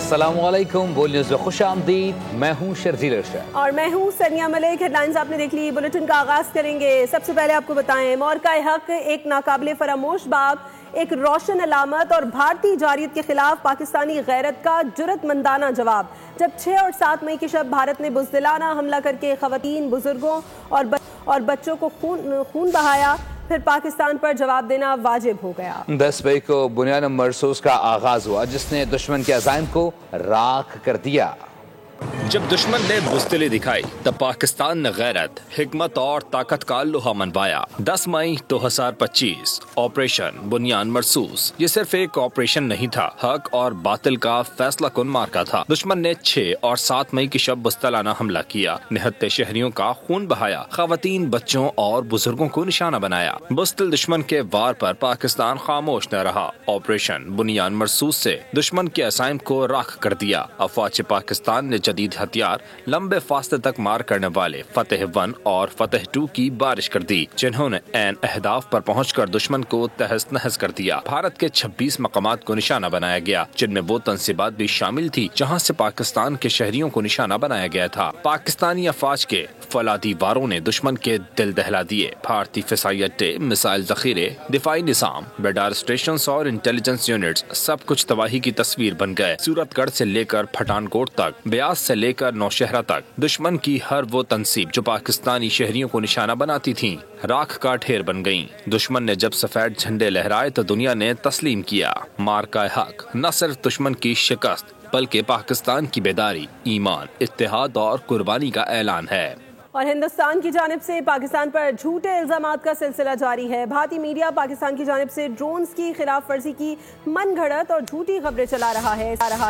السلام علیکم، بول نیوز میں خوش آمدید۔ میں ہوں شرزیل ارشاد اور میں ہوں سنیا ملک۔ ہیڈ لائنز آپ نے دیکھ لی، بلیٹن کا آغاز کریں گے۔ سب سے پہلے آپ کو بتائیں، مورکہ حق ایک ناقابل فراموش باب، ایک روشن علامت اور بھارتی جارحیت کے خلاف پاکستانی غیرت کا جرأت مندانہ جواب۔ جب 6 اور 7 مئی کی شب بھارت نے بزدلانہ حملہ کر کے خواتین، بزرگوں اور بچوں کو خون بہایا، پھر پاکستان پر جواب دینا واجب ہو گیا۔ 10 مئی کو بنیان مرصوص کا آغاز ہوا، جس نے دشمن کے عزائم کو راکھ کر دیا۔ جب دشمن نے بزدلی دکھائی تب پاکستان نے غیرت، حکمت اور طاقت کا لوہا منوایا۔ 10 مئی 2025 آپریشن بنیان مرصوص یہ صرف ایک آپریشن نہیں تھا، حق اور باطل کا فیصلہ کن مارکا تھا۔ دشمن نے 6 اور 7 مئی کی شب بزدلانہ حملہ کیا، نہتے شہریوں کا خون بہایا، خواتین، بچوں اور بزرگوں کو نشانہ بنایا۔ بزدل دشمن کے وار پر پاکستان خاموش نہ رہا۔ آپریشن بنیان مرصوص سے دشمن کے عزائم کو راکھ کر دیا۔ افواج پاکستان نے جدید ہتھیار، لمبے فاصلے تک مار کرنے والے فتح 1 اور فتح 2 کی بارش کر دی، جنہوں نے عین اہداف پر پہنچ کر دشمن کو تہس نہس کر دیا۔ بھارت کے 26 مقامات کو نشانہ بنایا گیا، جن میں وہ تنصیبات بھی شامل تھی جہاں سے پاکستان کے شہریوں کو نشانہ بنایا گیا تھا۔ پاکستانی افواج کے فولادی واروں نے دشمن کے دل دہلا دیے۔ بھارتی فضائی اڈے، میزائل ذخیرے، دفاعی نظام، ریڈار اسٹیشنز اور انٹیلیجنس یونٹس سب کچھ تباہی کی تصویر بن گئے۔ سورت گڑھ سے لے کر پٹھان کوٹ تک، بیاس سے لے کر نوشہرہ تک، دشمن کی ہر وہ تنصیب جو پاکستانی شہریوں کو نشانہ بناتی تھیں، راکھ کا ڈھیر بن گئیں۔ دشمن نے جب سفید جھنڈے لہرائے تو دنیا نے تسلیم کیا۔ مارکہ حق نہ صرف دشمن کی شکست بلکہ پاکستان کی بیداری، ایمان، اتحاد اور قربانی کا اعلان ہے۔ اور ہندوستان کی جانب سے پاکستان پر جھوٹے الزامات کا سلسلہ جاری ہے۔ بھارتی میڈیا پاکستان کی جانب سے ڈرونز کی خلاف ورزی کی من گھڑت اور جھوٹی خبریں چلا رہا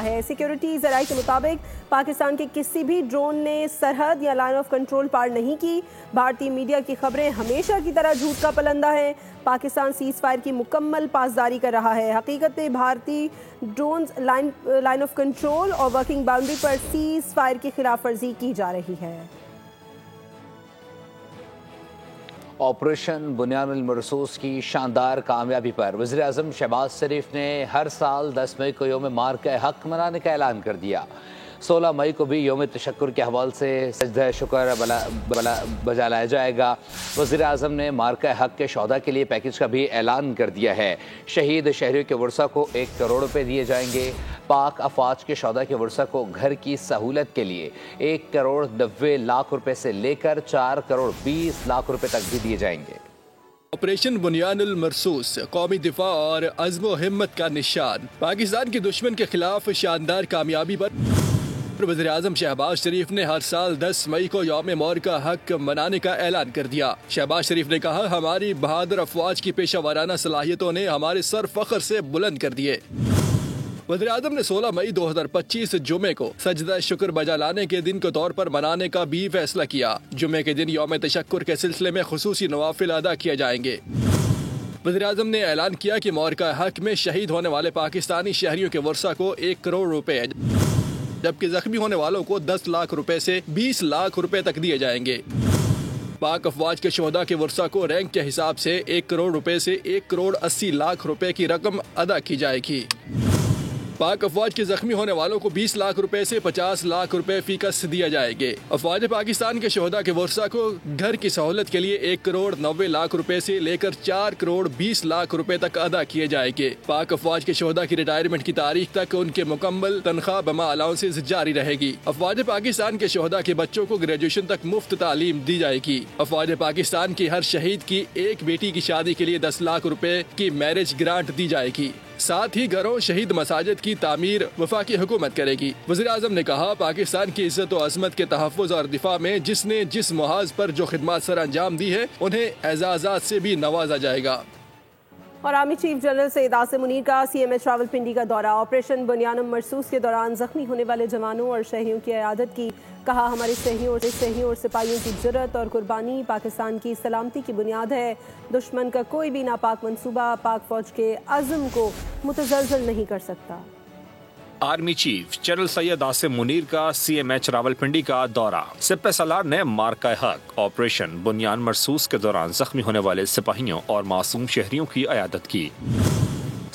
ہے۔ سیکیورٹی ذرائع کے مطابق پاکستان کے کسی بھی ڈرون نے سرحد یا لائن آف کنٹرول پار نہیں کی۔ بھارتی میڈیا کی خبریں ہمیشہ کی طرح جھوٹ کا پلندہ ہیں۔ پاکستان سیز فائر کی مکمل پاسداری کر رہا ہے۔ حقیقت میں بھارتی ڈرونز لائن آف کنٹرول اور ورکنگ باؤنڈری پر سیز فائر کی خلاف ورزی کی جا رہی ہے۔ آپریشن بنیان المرصوص کی شاندار کامیابی پر وزیر اعظم شہباز شریف نے ہر سال 10 مئی کو یوم مارکہ حق منانے کا اعلان کر دیا۔ 16 مئی کو بھی یوم تشکر کے حوالے سے سجدہ شکر بجا لایا جائے گا۔ وزیر اعظم نے مارکہ حق کے شہداء کے لیے پیکج کا بھی اعلان کر دیا ہے۔ شہید شہریوں کے ورثہ کو 1 کروڑ روپے دیے جائیں گے۔ پاک افواج کے شہداء کے ورثہ کو گھر کی سہولت کے لیے 1 کروڑ 90 لاکھ روپے سے لے کر 4 کروڑ 20 لاکھ روپے تک بھی دیے جائیں گے۔ آپریشن بنیان المرصوص قومی دفاع اور عزم و ہمت کا نشان۔ پاکستان کے دشمن کے خلاف شاندار کامیابی پر وزیر اعظم شہباز شریف نے ہر سال 10 مئی کو یوم مورکہ حق منانے کا اعلان کر دیا۔ شہباز شریف نے کہا، ہماری بہادر افواج کی پیشہ ورانہ صلاحیتوں نے ہمارے سر فخر سے بلند کر دیے۔ وزیر اعظم نے 16 مئی 2025 جمعے کو سجدہ شکر بجا لانے کے دن کے طور پر منانے کا بھی فیصلہ کیا۔ جمعے کے دن یوم تشکر کے سلسلے میں خصوصی نوافل ادا کیے جائیں گے۔ وزیر اعظم نے اعلان کیا کہ مورکہ حق میں شہید ہونے والے پاکستانی شہریوں کے ورثہ کو 1 کروڑ روپے، جبکہ زخمی ہونے والوں کو 10 لاکھ روپے سے 20 لاکھ روپے تک دیے جائیں گے۔ پاک افواج کے شہداء کے ورثہ کو رینک کے حساب سے 1 کروڑ روپے سے 1 کروڑ 80 لاکھ روپے کی رقم ادا کی جائے گی۔ پاک افواج کے زخمی ہونے والوں کو 20 لاکھ روپے سے 50 لاکھ روپے فی کس دیا جائے گے۔ افواج پاکستان کے شہداء کے ورثہ کو گھر کی سہولت کے لیے 1 کروڑ 90 لاکھ روپے سے لے کر 4 کروڑ 20 لاکھ روپے تک ادا کیے جائیں گے۔ پاک افواج کے شہداء کی ریٹائرمنٹ کی تاریخ تک ان کے مکمل تنخواہ بما الاؤنسز جاری رہے گی۔ افواج پاکستان کے شہداء کے بچوں کو گریجویشن تک مفت تعلیم دی جائے گی۔ افواج پاکستان کی ہر شہید کی ایک بیٹی کی شادی کے لیے 10 لاکھ روپے کی میرج گرانٹ دی جائے گی۔ ساتھ ہی گھروں، شہید مساجد کی تعمیر وفاقی حکومت کرے گی۔ وزیر اعظم نے کہا، پاکستان کی عزت و عظمت کے تحفظ اور دفاع میں جس نے جس محاذ پر جو خدمات سر انجام دی ہے، انہیں اعزازات سے بھی نوازا جائے گا۔ اور army chief general Syed Asim Munir کا CMH راولپنڈی کا دورہ۔ آپریشن بنیان مرصوص کے دوران زخمی ہونے والے جوانوں اور شہریوں کی عیادت کی۔ کہا، ہمارے شہریوں اور سپاہیوں کی جرأت اور قربانی پاکستان کی سلامتی کی بنیاد ہے۔ دشمن کا کوئی بھی ناپاک منصوبہ پاک فوج کے عزم کو متزلزل نہیں کر سکتا۔ Army chief general Syed Asim Munir کا CMH راولپنڈی کا دورہ۔ سپہ سالار نے مارکہ حق آپریشن بنیان مرصوص کے دوران زخمی ہونے والے سپاہیوں اور معصوم شہریوں کی عیادت کی۔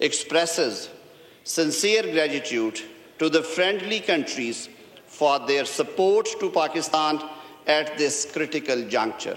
expresses sincere gratitude to the friendly countries for their support to Pakistan at this critical juncture.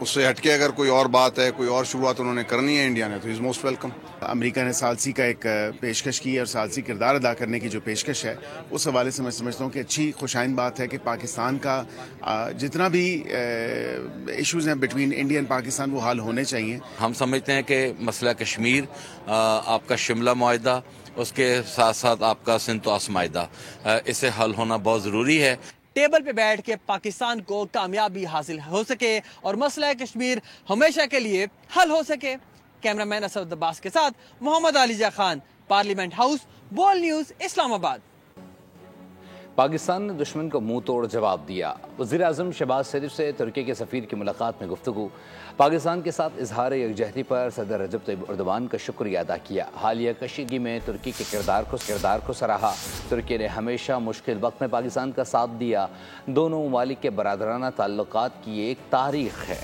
اس سے ہٹ کے اگر کوئی اور بات ہے, کوئی اور شروعات انہوں نے کرنی ہے انڈیا نے, تو از موسٹ ویلکم. امریکہ نے ثالثی کا ایک پیشکش کی ہے اور ثالثی کردار ادا کرنے کی جو پیشکش ہے اس حوالے سے میں سمجھتا ہوں کہ اچھی خوشائند بات ہے کہ پاکستان کا جتنا بھی ایشوز ہیں بٹوین انڈیا اینڈ پاکستان وہ حل ہونے چاہیے. ہم سمجھتے ہیں کہ مسئلہ کشمیر, آپ کا شملہ معاہدہ, اس کے ساتھ ساتھ آپ کا سنتوس معاہدہ, اسے حل ہونا بہت ضروری ہے. ٹیبل پہ بیٹھ کے پاکستان کو کامیابی حاصل ہو سکے اور مسئلہ کشمیر ہمیشہ کے لیے حل ہو سکے. کیمرہ مین اسد عباس کے ساتھ محمد علیجہ خان, پارلیمنٹ ہاؤس, بول نیوز, اسلام آباد. پاکستان نے دشمن کو منہ توڑ جواب دیا. وزیر اعظم شہباز شریف سے ترکی کے سفیر کی ملاقات میں گفتگو. پاکستان کے ساتھ اظہار یکجہتی پر صدر رجب طیب ایردوان کا شکریہ ادا کیا. حالیہ کشیدگی میں ترکی کے کردار کو سراہا. ترکی نے ہمیشہ مشکل وقت میں پاکستان کا ساتھ دیا. دونوں ممالک کے برادرانہ تعلقات کی ایک تاریخ ہے.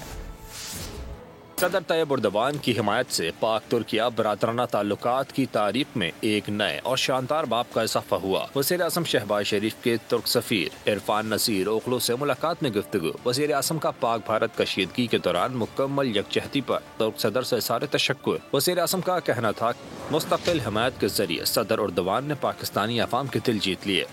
صدر طیب ایردوان کی حمایت سے پاک ترکیہ برادرانہ تعلقات کی تاریخ میں ایک نئے اور شاندار باب کا اضافہ ہوا. وزیر اعظم شہباز شریف کے ترک سفیر عرفان نصیر اوغلو سے ملاقات میں گفتگو. وزیر اعظم کا پاک بھارت کشیدگی کے دوران مکمل یکجہتی پر ترک صدر سے اظہار تشکر. وزیر اعظم کا کہنا تھا مستقل حمایت کے ذریعے صدر ایردوان نے پاکستانی عوام کے دل جیت لیے.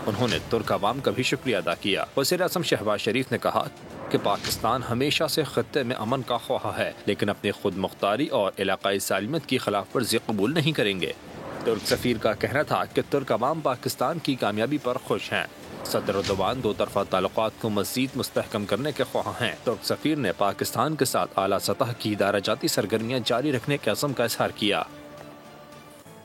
انہوں نے ترک عوام کا بھی شکریہ ادا کیا. وزیر اعظم شہباز شریف نے کہا کہ پاکستان ہمیشہ سے خطے میں امن کا خواہاں ہے, لیکن اپنی خود مختاری اور علاقائی سالمیت کی خلاف ورزی قبول نہیں کریں گے. ترک سفیر کا کہنا تھا کہ ترک عوام پاکستان کی کامیابی پر خوش ہیں. صدر ایردوان دو طرفہ تعلقات کو مزید مستحکم کرنے کے خواہاں ہیں. ترک سفیر نے پاکستان کے ساتھ اعلیٰ سطح کی ادارہ جاتی سرگرمیاں جاری رکھنے کے عزم کا اظہار کیا.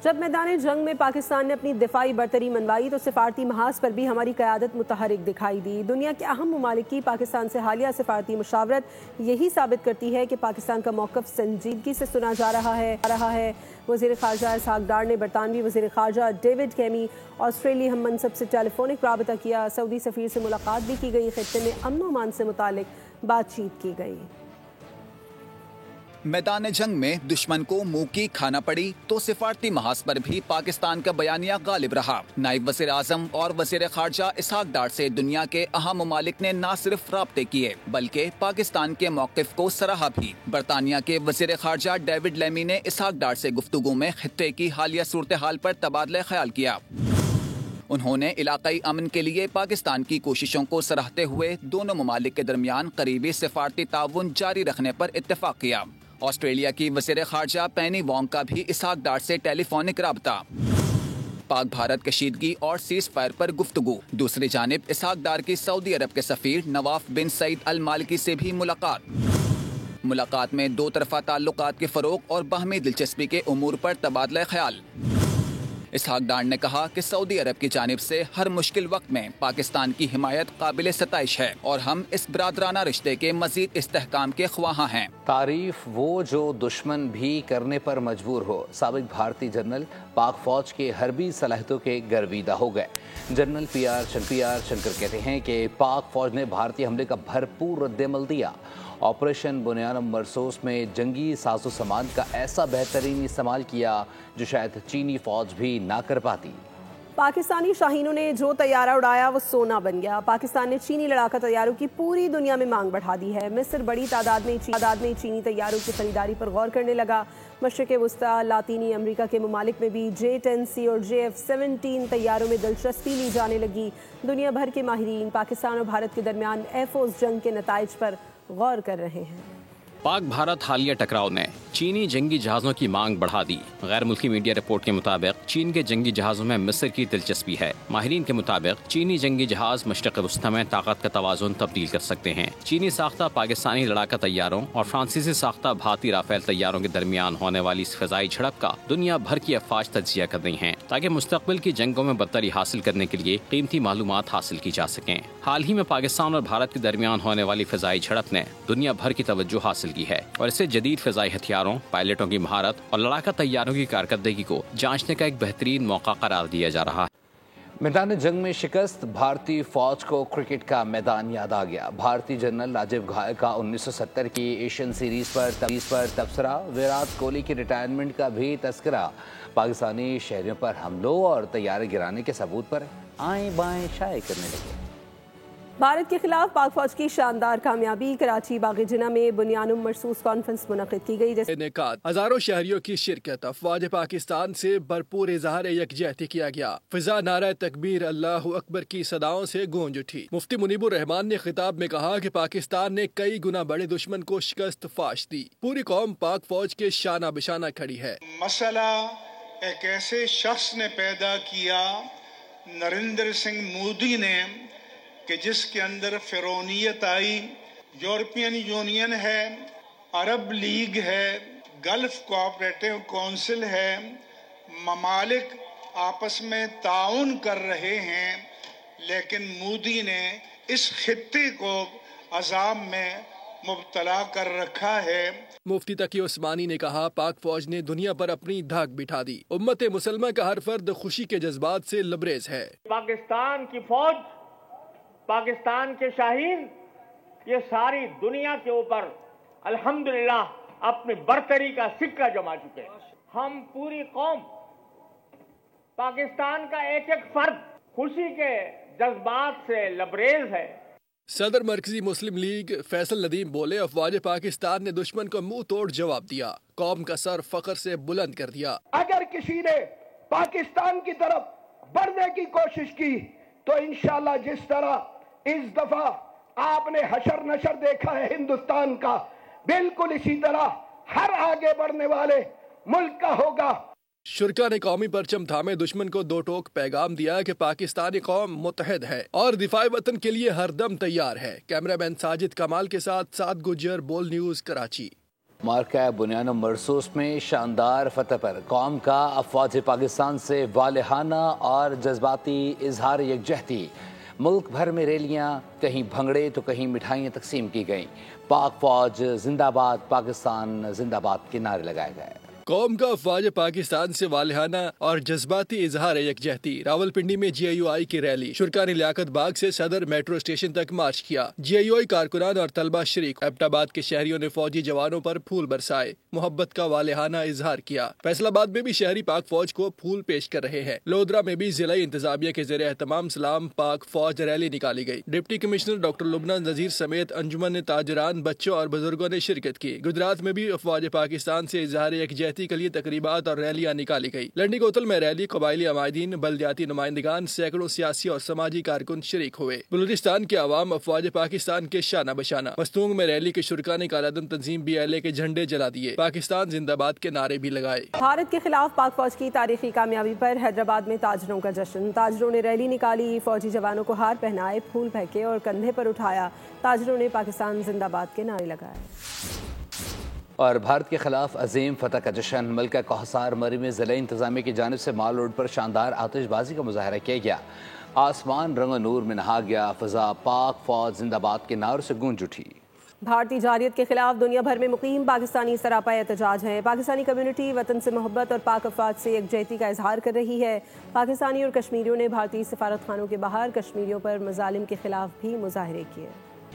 جب میدان جنگ میں پاکستان نے اپنی دفاعی برتری منوائی تو سفارتی محاذ پر بھی ہماری قیادت متحرک دکھائی دی. دنیا کے اہم ممالک کی پاکستان سے حالیہ سفارتی مشاورت یہی ثابت کرتی ہے کہ پاکستان کا موقف سنجیدگی سے سنا جا رہا ہے. وزیر خارجہ اسحاق ڈار نے برطانوی وزیر خارجہ ڈیوڈ کیمی آسٹریلی ہم منصب سے ٹیلی فونک رابطہ کیا. سعودی سفیر سے ملاقات بھی کی گئی. خطے میں امن و امان سے متعلق بات چیت کی گئی. میدان جنگ میں دشمن کو منہ کی کھانا پڑی تو سفارتی محاذ پر بھی پاکستان کا بیانیہ غالب رہا. نائب وزیر اعظم اور وزیر خارجہ اسحاق ڈار سے دنیا کے اہم ممالک نے نہ صرف رابطے کیے بلکہ پاکستان کے موقف کو سراہا بھی. برطانیہ کے وزیر خارجہ ڈیوڈ لیمی نے اسحاق ڈار سے گفتگو میں خطے کی حالیہ صورتحال پر تبادلہ خیال کیا. انہوں نے علاقائی امن کے لیے پاکستان کی کوششوں کو سراہتے ہوئے دونوں ممالک کے درمیان قریبی سفارتی تعاون جاری رکھنے پر اتفاق کیا. آسٹریلیا کی وزیر خارجہ پینی وانگ کا بھی اسحاق ڈار سے ٹیلی فونک رابطہ. پاک بھارت کشیدگی اور سیز فائر پر گفتگو. دوسری جانب اسحاق ڈار کی سعودی عرب کے سفیر نواف بن سعید المالکی سے بھی ملاقات میں دو طرفہ تعلقات کے فروغ اور باہمی دلچسپی کے امور پر تبادلہ خیال. اسحاق ڈار نے کہا کہ سعودی عرب کی جانب سے ہر مشکل وقت میں پاکستان کی حمایت قابل ستائش ہے اور ہم اس برادرانہ رشتے کے مزید استحکام کے خواہاں ہیں. تعریف وہ جو دشمن بھی کرنے پر مجبور ہو. سابق بھارتی جنرل پاک فوج کے حربی صلاحیتوں کے گرویدہ ہو گئے. جنرل پی آر شنکر کہتے ہیں کہ پاک فوج نے بھارتی حملے کا بھرپور رد عمل دیا. آپریشن بنیان مرسوس میں جنگی ساز و سامان کا ایسا بہترین استعمال کیا جو شاید چینی فوج بھی نہ کر پاتی. پاکستانی شاہینوں نے جو طیارہ اڑایا وہ سونا بن گیا. پاکستان نے چینی لڑاکا طیاروں کی پوری دنیا میں مانگ بڑھا دی ہے. مصر بڑی تعداد میں چینی طیاروں کی خریداری پر غور کرنے لگا. مشرق وسطی لاطینی امریکہ کے ممالک میں بھی J-10C اور JF-17 طیاروں میں دلچسپی لی جانے لگی. دنیا بھر کے ماہرین پاکستان اور بھارت کے درمیان ایئر فورس جنگ کے نتائج پر غور کر رہے ہیں. پاک بھارت حالیہ ٹکراؤ نے چینی جنگی جہازوں کی مانگ بڑھا دی. غیر ملکی میڈیا رپورٹ کے مطابق چین کے جنگی جہازوں میں مصر کی دلچسپی ہے. ماہرین کے مطابق چینی جنگی جہاز مشرق وسطی میں طاقت کا توازن تبدیل کر سکتے ہیں. چینی ساختہ پاکستانی لڑاکا طیاروں اور فرانسیسی ساختہ بھارتی رافیل طیاروں کے درمیان ہونے والی اس فضائی جھڑپ کا دنیا بھر کی افواج تجزیہ کر رہی ہیں تاکہ مستقبل کی جنگوں میں برتری حاصل کرنے کے لیے قیمتی معلومات حاصل کی جا سکیں. حال ہی میں پاکستان اور بھارت کے درمیان ہونے والی فضائی جھڑپ نے دنیا بھر کی توجہ حاصل کی ہے اور اسے جدید فضائی ہتھیاروں، پائلٹوں کی مہارت اور لڑاکا طیاروں کی کارکردگی کو جانچنے کا ایک بہترین موقع قرار دیا جا رہا ہے. میدان جنگ میں شکست. بھارتی فوج کو کرکٹ کا میدان یاد آ گیا. بھارتی جنرل راجیو گھائے کا 1970 کی ایشین سیریز پر تبصرہ. ویرات کوہلی کی ریٹائرمنٹ کا بھی تذکرہ. پاکستانی شہریوں پر حملوں اور طیارے گرانے کے ثبوت پر آئیں بائیں شائع کرنے لگے. بھارت کے خلاف پاک فوج کی شاندار کامیابی، کراچی باغ جناح میں بنیان مرصوص کانفرنس منعقد کی گئی، انعقاد ہزاروں شہریوں کی شرکت، افواج پاکستان سے بھرپور اظہار یکجہتی کیا گیا، فضا نعرہ تکبیر اللہ اکبر کی صداؤں سے گونج اٹھی۔ مفتی منیب الرحمان نے خطاب میں کہا کہ پاکستان نے کئی گنا بڑے دشمن کو شکست فاش دی، پوری قوم پاک فوج کے شانہ بشانہ کھڑی ہے۔ مسئلہ ایک ایسے شخص نے پیدا کیا، نریندر سنگھ مودی نے، کہ جس کے اندر فرعونیت آئی۔ یورپین یونین ہے، عرب لیگ ہے، گلف کوآپریٹو کونسل ہے، ممالک آپس میں تعاون کر رہے ہیں، لیکن مودی نے اس خطے کو عذاب میں مبتلا کر رکھا ہے۔ مفتی تقی عثمانی نے کہا پاک فوج نے دنیا پر اپنی دھاک بٹھا دی، امت مسلمہ کا ہر فرد خوشی کے جذبات سے لبریز ہے۔ پاکستان کی فوج، پاکستان کے شاہین، یہ ساری دنیا کے اوپر الحمدللہ اپنی برتری کا سکہ جما چکے ہیں۔ ہم پوری قوم، پاکستان کا ایک ایک فرد خوشی کے جذبات سے لبریز ہے۔ صدر مرکزی مسلم لیگ فیصل ندیم بولے افواج پاکستان نے دشمن کو منہ توڑ جواب دیا، قوم کا سر فخر سے بلند کر دیا۔ اگر کسی نے پاکستان کی طرف بڑھنے کی کوشش کی تو انشاءاللہ جس طرح اس دفعہ آپ نے حشر نشر دیکھا ہے ہندوستان کا، بالکل اسی طرح ہر آگے بڑھنے والے ملک کا ہوگا۔ شرکا نے قومی پرچم تھامے دشمن کو دو ٹوک پیغام دیا کہ پاکستانی قوم متحد ہے اور دفاع وطن کے لیے ہر دم تیار ہے۔ کیمرہ مین ساجد کمال کے ساتھ سعد گجر، بول نیوز، کراچی۔ مارکہ بنیان مرصوص میں شاندار فتح پر قوم کا افواج پاکستان سے والہانہ اور جذباتی اظہار یکجہتی، ملک بھر میں ریلیاں، کہیں بھنگڑے تو کہیں مٹھائیاں تقسیم کی گئیں، پاک فوج زندہ باد، پاکستان زندہ باد کے نعرے لگائے گئے۔ قوم کا افواج پاکستان سے والہانہ اور جذباتی اظہار یکجہتی، راولپنڈی میں جے یو آئی کی ریلی، شرکا نے لیاقت باغ سے صدر میٹرو اسٹیشن تک مارچ کیا، جے یو آئی کارکنان اور طلبہ شریک، ایبٹ آباد کے شہریوں نے فوجی جوانوں پر پھول برسائے، محبت کا والہانہ اظہار کیا۔ فیصل آباد میں بھی شہری پاک فوج کو پھول پیش کر رہے ہیں۔ لودرا میں بھی ضلعی انتظامیہ کے زیر اہتمام سلام پاک فوج ریلی نکالی گئی، ڈپٹی کمشنر ڈاکٹر لبنہ نذیر سمیت انجمن تاجران، بچوں اور بزرگوں نے شرکت کی۔ گجرات میں بھی افواج پاکستان سے اظہار یکجہتی کے لیے تقریبات اور ریلیاں نکالی گئی۔ لنڈی کوتل میں ریلی، قبائلی عمائدین، بلدیاتی نمائندگان، سینکڑوں سیاسی اور سماجی کارکن شریک ہوئے۔ بلوچستان کے عوام افواج پاکستان کے شانہ بشانہ۔ مستونگ میں ریلی کے شرکا نے کالعدم تنظیم BLA کے جھنڈے جلا دیے، پاکستان زندہ باد کے نعرے بھی لگائے۔ بھارت کے خلاف پاک فوج کی تاریخی کامیابی پر حیدرآباد میں تاجروں کا جشن، تاجروں نے ریلی نکالی، فوجی جوانوں کو ہار پہنائے، پھول پھینکے اور کندھے پر اٹھایا، تاجروں نے پاکستان زندہ باد کے نعرے لگائے۔ اور بھارت کے خلاف عظیم فتح کا جشن، ملکہ کوہسار مری میں ضلع انتظامیہ کی جانب سے مال روڈ پر شاندار آتش بازی کا مظاہرہ کیا گیا، آسمان رنگ و نور میں نہا گیا، فضا پاک فوج زندہ باد کے نعروں سے گونج اٹھی۔ بھارتی جارحیت کے خلاف دنیا بھر میں مقیم پاکستانی سراپا احتجاج ہے، پاکستانی کمیونٹی وطن سے محبت اور پاک افواج سے یکجہتی کا اظہار کر رہی ہے۔ پاکستانی اور کشمیریوں نے بھارتی سفارت خانوں کے باہر کشمیریوں پر مظالم کے خلاف بھی مظاہرے کیے۔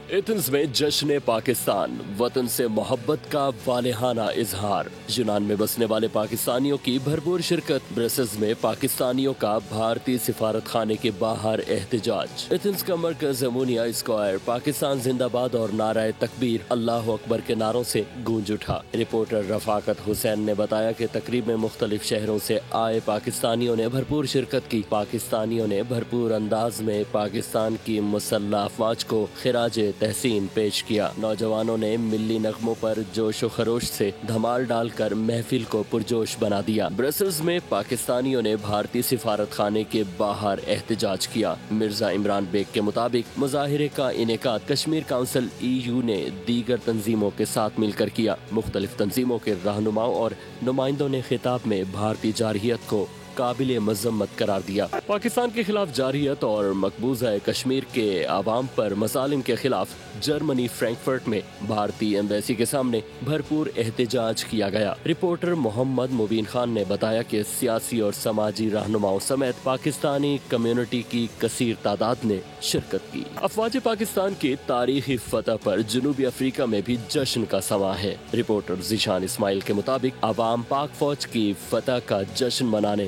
ایتھنز میں جشن پاکستان، وطن سے محبت کا والہانہ اظہار، یونان میں بسنے والے پاکستانیوں کی بھرپور شرکت، برسلز میں پاکستانیوں کا بھارتی سفارت خانے کے باہر احتجاج، ایتھنز کا مرکز امونیا اسکوائر پاکستان زندہ باد اور نعرہ تکبیر اللہ اکبر کے نعروں سے گونج اٹھا۔ رپورٹر رفاقت حسین نے بتایا کہ تقریب میں مختلف شہروں سے آئے پاکستانیوں نے بھرپور شرکت کی، پاکستانیوں نے بھرپور انداز میں پاکستان کی مسلح افواج کو خراج تحسین پیش کیا۔ نوجوانوں نے ملی نغموں پر جوش و خروش سے دھمال ڈال کر محفل کو پرجوش بنا دیا۔ برسلز میں پاکستانیوں نے بھارتی سفارت خانے کے باہر احتجاج کیا۔ مرزا عمران بیگ کے مطابق مظاہرے کا انعقاد کشمیر کونسل EU نے دیگر تنظیموں کے ساتھ مل کر کیا۔ مختلف تنظیموں کے رہنماؤں اور نمائندوں نے خطاب میں بھارتی جارحیت کو قابل مذمت قرار دیا۔ پاکستان کے خلاف جارحیت اور مقبوضہ کشمیر کے عوام پر مظالم کے خلاف جرمنی فرینکفرٹ میں بھارتی ایمبیسی کے سامنے بھرپور احتجاج کیا گیا۔ رپورٹر محمد مبین خان نے بتایا کہ سیاسی اور سماجی رہنماؤں سمیت پاکستانی کمیونٹی کی کثیر تعداد نے شرکت کی۔ افواج پاکستان کی تاریخی فتح پر جنوبی افریقہ میں بھی جشن کا سماں ہے۔ رپورٹر ذیشان اسماعیل کے مطابق عوام پاک فوج کی فتح کا جشن منانے